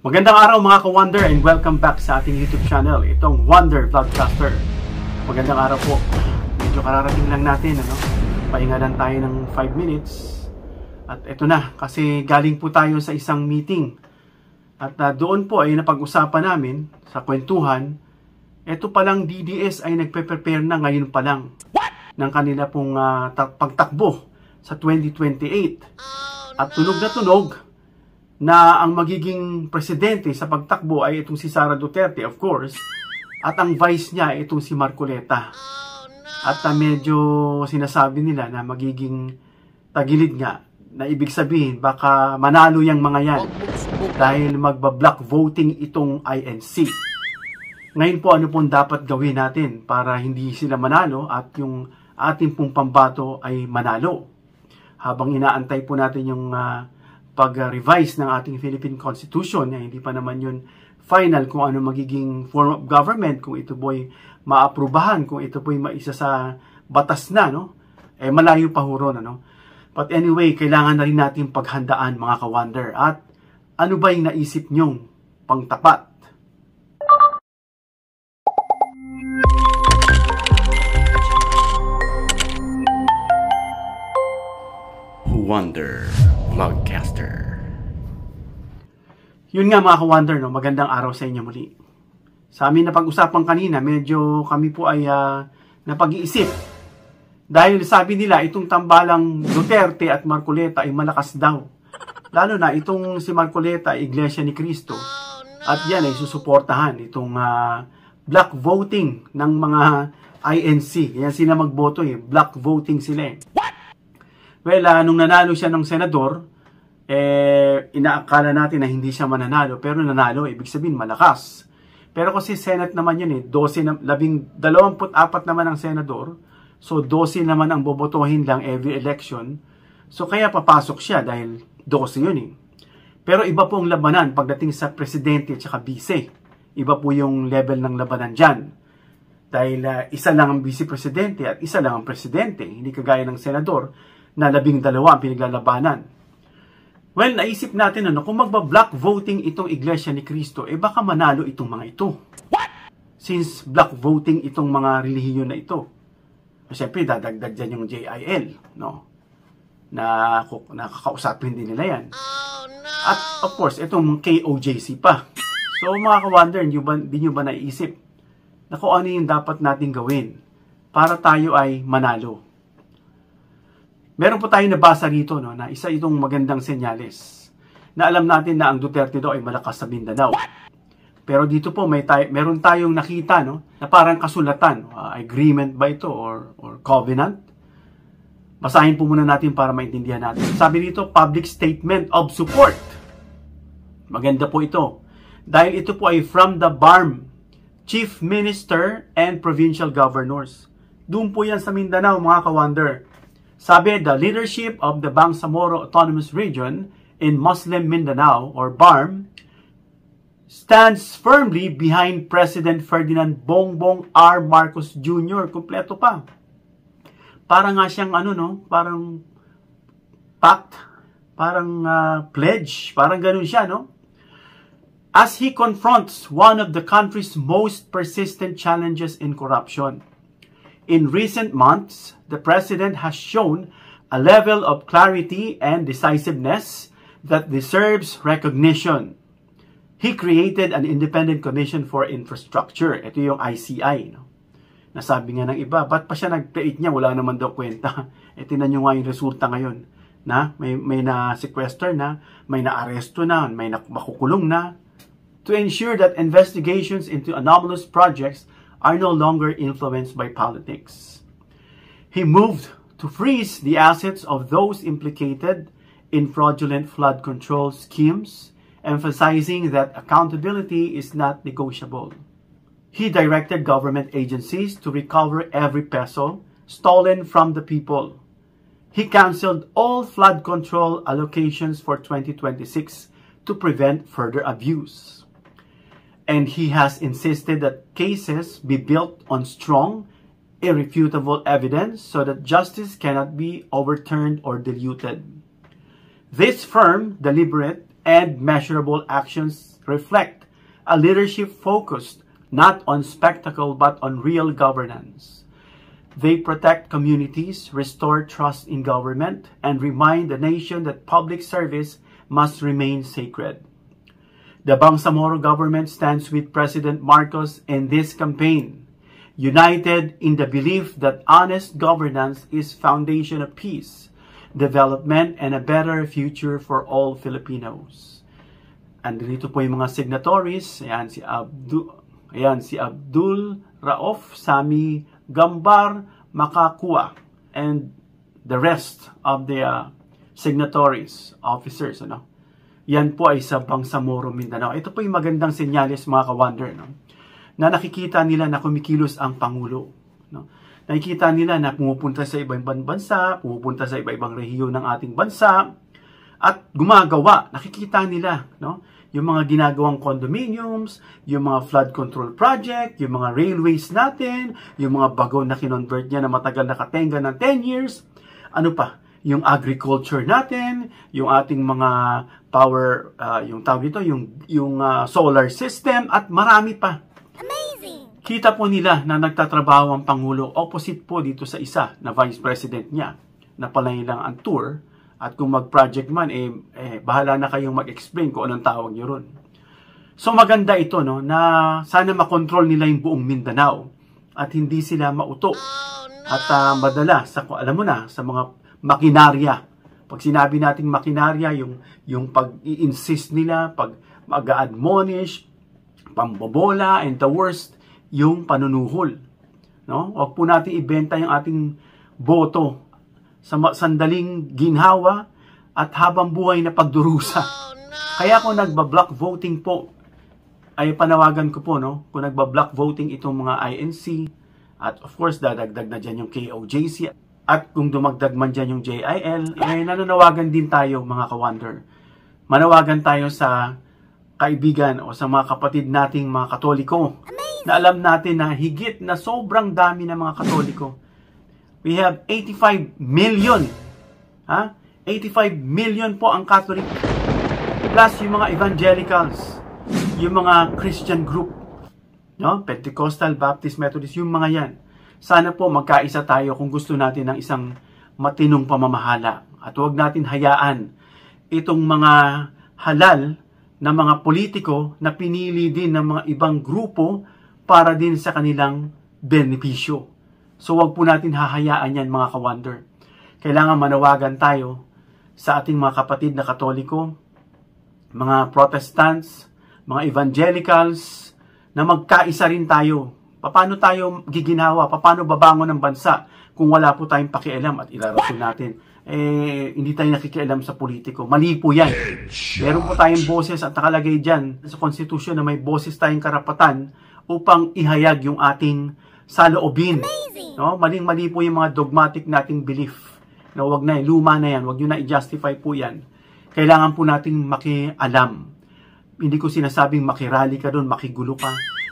Magandang araw mga ka-Wonder and welcome back sa ating YouTube channel. Itong Wonder Vlogcaster. Magandang araw po. Medyo kararating lang natin, pahinga lang tayo ng 5 minutes. At ito na, kasi galing po tayo sa isang meeting. At doon po ay napag-usapan namin sa kwentuhan, ito palang DDS ay nagpe-prepare na ngayon pa lang ng kanila pong pagtakbo sa 2028. At tunog na tunog na ang magiging presidente sa pagtakbo ay itong si Sara Duterte, of course, at ang vice niya ay itong si Marcoleta. At medyo sinasabi nila na magiging tagilid nga, na ibig sabihin baka manalo yung mga yan dahil magba-block voting itong INC. Ngayon po, ano pong dapat gawin natin para hindi sila manalo at yung ating pong pambato ay manalo? Habang inaantay po natin yung pag-revise ng ating Philippine Constitution, hindi pa naman yun final kung ano magiging form of government, kung ito po'y maaprubahan, kung ito po'y maisa sa batas na, malayo pa ho ron, But anyway, kailangan na rin natin paghandaan mga ka-Wonder. At ano ba yung naisip nyong pangtapat? Wonder Vlogcaster. Yun nga mga ka-Wonder, magandang araw sa inyo muli. Sa amin na pag-usapan kanina, medyo kami po ay napag-iisip. Dahil sabi nila, itong tambalang Duterte at Marcoleta ay malakas daw. Lalo na itong si Marcoleta, Iglesia ni Cristo. At yan ay susuportahan itong block voting ng mga INC. Yan sila magboto block voting sila Well, nung nanalo siya ng senador, inaakala natin na hindi siya mananalo. Pero nanalo, ibig sabihin malakas. Pero kasi Senate naman yun 24 naman ang senador. So 12 naman ang bobotohin lang every election. So kaya papasok siya dahil 12 yun Pero iba po ang labanan pagdating sa presidente at saka vice. Iba po yung level ng labanan dyan. Dahil isa lang ang vice-presidente at isa lang ang presidente. Hindi kagaya ng senador na 12 ang pinaglalabanan. Well, naisip natin kung magba-block voting itong Iglesia ni Cristo, baka manalo itong mga ito. What? Since block voting itong mga relihiyon na ito. Siyempre, dadagdag dyan yung JIL, na nakakausapin din nila yan. Oh, no! At of course, itong KOJC pa. So mga ka-Wonder, di nyo ba naisip na kung ano yung dapat natin gawin para tayo ay manalo? Meron po tayong nabasa rito na isa itong magandang senyales na alam natin na ang Duterte daw ay malakas sa Mindanao. Pero dito po meron tayong nakita na parang kasulatan, agreement ba ito or covenant? Basahin po muna natin para maintindihan natin. Sabi dito, public statement of support. Maganda po ito. Dahil ito po ay from the BARM, Chief Minister and Provincial Governors. Doon po yan sa Mindanao mga ka-Wonder. Sabi, the leadership of the Bangsamoro Autonomous Region in Muslim Mindanao, or BARM, stands firmly behind President Ferdinand Bongbong R. Marcos Jr. Kompleto pa. Parang nga siyang parang pact, parang pledge, parang ganun siya, As he confronts one of the country's most persistent challenges in corruption. In recent months, the President has shown a level of clarity and decisiveness that deserves recognition. He created an independent commission for infrastructure. Ito yung ICI. Nasabi nga ng iba, ba't pa siya nag-create niya? Wala naman daw kwenta. Tingnan nyo nga yung resulta ngayon. May na-sequester na, may na-aresto na, may makukulong na. To ensure that investigations into anomalous projects are no longer influenced by politics. He moved to freeze the assets of those implicated in fraudulent flood control schemes, emphasizing that accountability is not negotiable. He directed government agencies to recover every peso stolen from the people. He canceled all flood control allocations for 2026 to prevent further abuse. And he has insisted that cases be built on strong, irrefutable evidence so that justice cannot be overturned or diluted. This firm, deliberate, and measurable actions reflect a leadership focused not on spectacle but on real governance. They protect communities, restore trust in government, and remind the nation that public service must remain sacred. The Bangsamoro government stands with President Marcos in this campaign, united in the belief that honest governance is foundation of peace, development, and a better future for all Filipinos. Andito po yung mga signatories. Ayan, si Abdul Rauf, Sami Gambar, Makakua, and the rest of the signatories, officers. Yan po ay sa Bangsamoro, Mindanao. Ito po yung magandang senyales, mga ka-wonder, na nakikita nila na kumikilos ang Pangulo. Nakikita nila na pumupunta sa iba-ibang bansa, pumupunta sa iba-ibang rehiyon ng ating bansa, at gumagawa. Nakikita nila yung mga ginagawang condominiums, yung mga flood control project, yung mga railways natin, yung mga bago na kinonvert niya na matagal nakatenga ng 10 years. Ano pa? Yung agriculture natin, yung ating mga power, yung tawag dito, yung solar system, at marami pa. Amazing! Kita po nila na nagtatrabaho ang Pangulo, opposite po dito sa isa na Vice President niya, na palay lang ang tour, at kung mag-project man, bahala na kayong mag-explain kung anong tawag nyo ron. So maganda ito, na sana makontrol nila yung buong Mindanao, at hindi sila mauto. At madala, alam mo na, sa mga makinarya. Pag sinabi nating makinarya, yung pag-i-insist nila, pag mag-admonish, pambobola, and the worst, yung panunuhol. Huwag po natin ibenta yung ating boto sa sandaling ginhawa at habang buhay na pagdurusa. Kaya kung nagba-block voting po, ay panawagan ko po, kung nagba-block voting itong mga INC, at of course, dadagdag na dyan yung KOJC, at kung dumagdag man dyan yung JIL, nananawagan din tayo, mga ka-wonder. Manawagan tayo sa kaibigan o sa mga kapatid nating mga Katoliko. Na alam natin na higit na sobrang dami ng mga Katoliko. We have 85 million. 85 million po ang Catholic. Plus yung mga evangelicals, yung mga Christian group, Pentecostal, Baptist, Methodist, yung mga yan. Sana po magkaisa tayo kung gusto natin ng isang matinong pamamahala. At huwag natin hayaan itong mga halal na mga politiko na pinili din ng mga ibang grupo para din sa kanilang benepisyo. So huwag po natin hahayaan yan, mga ka-wonder. Kailangan manawagan tayo sa ating mga kapatid na Katoliko, mga Protestants, mga Evangelicals, na magkaisa rin tayo. Paano tayo giginhawa? Paano babangon ng bansa kung wala po tayong pakialam at ilarasyon natin? Hindi tayo nakikialam sa politiko. Mali po yan. Meron po tayong boses at nakalagay dyan sa konstitusyon na may boses tayong karapatan upang ihayag yung ating saloobin. Maling-mali po yung mga dogmatic nating belief. Wag na, luma na yan. Wag nyo na i-justify po yan. Kailangan po nating makialam. Hindi ko sinasabing makirally ka doon, makigulo ka.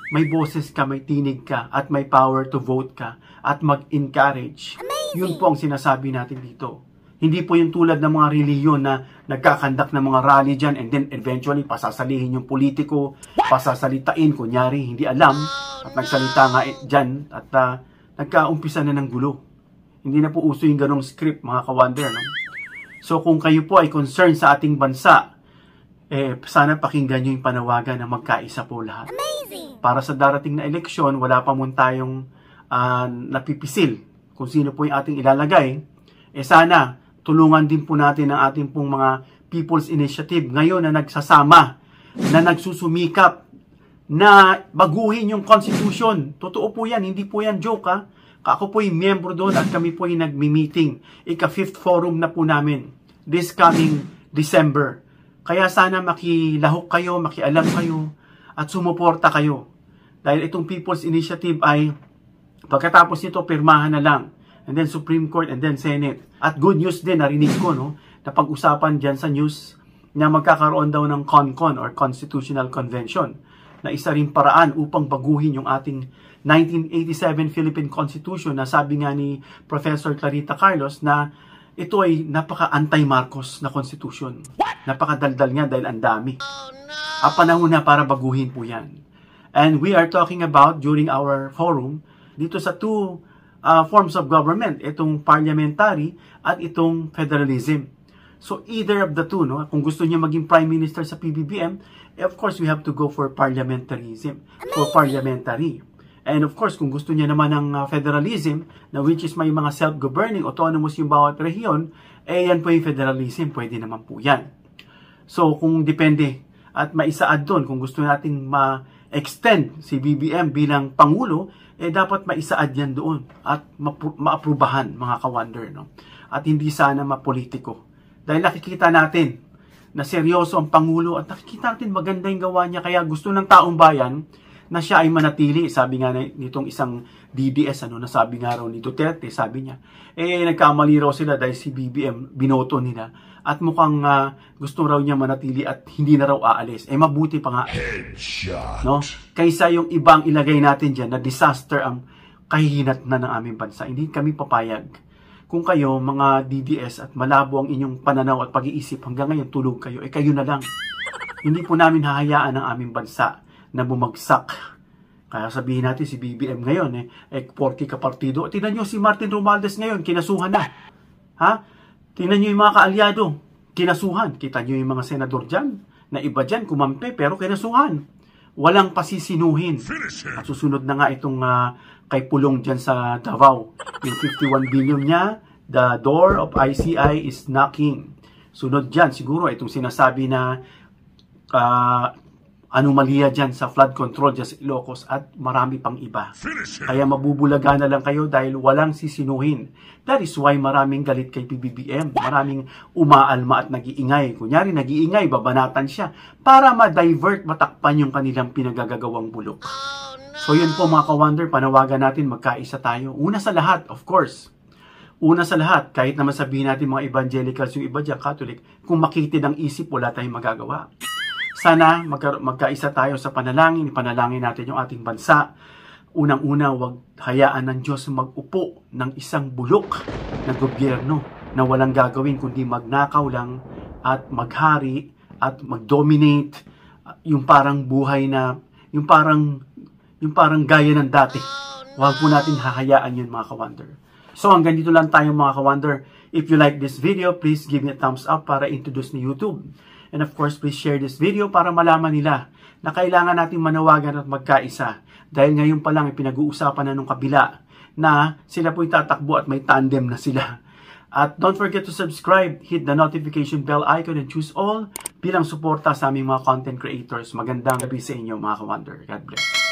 May boses ka, may tinig ka, at may power to vote ka, at mag-encourage. Yun po ang sinasabi natin dito. Hindi po yung tulad ng mga reliyon na nagkakandak ng mga rally dyan, and then eventually pasasalihin yung politiko, pasasalitain, kunyari, hindi alam, at nagsalita nga dyan, at nagkaumpisa na ng gulo. Hindi na po uso yung ganong script, mga ka-wonder. So kung kayo po ay concerned sa ating bansa, sana pakinggan nyo yung panawagan na magkaisa po lahat. Para sa darating na eleksyon, wala pa muna tayong napipisil kung sino po yung ating ilalagay. Sana tulungan din po natin ang ating pong mga People's Initiative ngayon na nagsasama, na nagsusumikap, na baguhin yung Constitution. Totoo po yan, hindi po yan joke ha. Ako po yung miyembro doon at kami po yung nagmi-meeting. Ika-5th forum na po namin this coming December. Kaya sana makilahok kayo, makialam kayo, at sumuporta kayo. Dahil itong People's Initiative ay pagkatapos nito, pirmahan na lang. And then Supreme Court and then Senate. At good news din, narinig ko, na pag-usapan dyan sa news na magkakaroon daw ng CONCON or Constitutional Convention na isa rin paraan upang baguhin yung ating 1987 Philippine Constitution na sabi nga ni Professor Clarita Carlos na ito ay napaka-anti-Marcos na constitution. Napakadaldal nga dahil ang dami. Panahon na para baguhin po yan. And we are talking about, during our forum, dito sa two forms of government, itong parliamentary at itong federalism. So either of the two, no? Kung gusto niya maging prime minister sa PBBM, of course we have to go for parliamentarism, for parliamentary. And of course, kung gusto niya naman ng federalism, na which is may mga self-governing, autonomous yung bawat rehiyon, yan po yung federalism, pwede naman po yan. So kung depende at maisaad doon, kung gusto nating ma-extend si BBM bilang Pangulo, dapat maisaad yan doon at maaprubahan, mga ka-wonder, no? At hindi sana mapolitiko. Dahil nakikita natin na seryoso ang Pangulo at nakikita natin maganda yung gawa niya, kaya gusto ng taong bayan na siya ay manatili. Sabi nga nitong isang DDS, nasabi nga raw ni Duterte, sabi niya, nagkamali raw sila dahil si BBM binoto nila at mukhang gusto raw niya manatili at hindi na raw aalis. Mabuti pa nga. Headshot. No? Kaysa yung ibang ilagay natin dyan na disaster ang kahihinat na ng aming bansa. Hindi kami papayag. Kung kayo, mga DDS, at malabo ang inyong pananaw at pag-iisip, hanggang ngayon tulog kayo, kayo na lang. Hindi po namin hahayaan ang aming bansa na bumagsak. Kaya sabihin natin si BBM ngayon, porky kapartido. Tingnan nyo si Martin Romualdez ngayon, kinasuhan na. Tingnan nyo yung mga kaalyado, kinasuhan. Kita nyo yung mga senador dyan, na iba dyan, kumampe, pero kinasuhan. Walang pasisinuhin. At susunod na nga itong kay Pulong dyan sa Davao. Yung 51 billion niya, the door of ICI is knocking. Sunod dyan, siguro itong sinasabi na anomalya dyan sa flood control dyan sa Ilocos at marami pang iba. Kaya mabubulaga na lang kayo dahil walang sisinuhin. That is why maraming galit kay PBBM. Maraming umaalma at nag-iingay. Kunyari, nag-iingay, babanatan siya para ma-divert, matakpan yung kanilang pinagagawang bulok. So yun po mga ka-wonder, panawagan natin magkaisa tayo. Una sa lahat, of course. Una sa lahat, kahit naman sabihin natin mga evangelicals, yung iba dyan, Catholic, kung makitid ang isip, wala tayong magagawa. Sana magkaisa tayo sa panalangin, ipanalangin natin yung ating bansa. Unang-una, huwag hayaan ng Diyos mag-upo ng isang bulok na gobyerno na walang gagawin kundi magnakaw lang at maghari at mag-dominate yung parang buhay na, yung parang gaya ng dati. Huwag po natin hahayaan yun mga ka-wonder. So hanggang dito lang tayo mga ka-wonder. If you like this video, please give me a thumbs up para introduce ni YouTube. And of course, please share this video para malaman nila na kailangan natin manawagan at magkaisa. Dahil ngayon pa lang pinag-uusapan na nung kabila na sila po'y tatakbo at may tandem na sila. At don't forget to subscribe, hit the notification bell icon and choose all bilang suporta sa aming mga content creators. Magandang gabi sa inyo mga ka-wonder. God bless.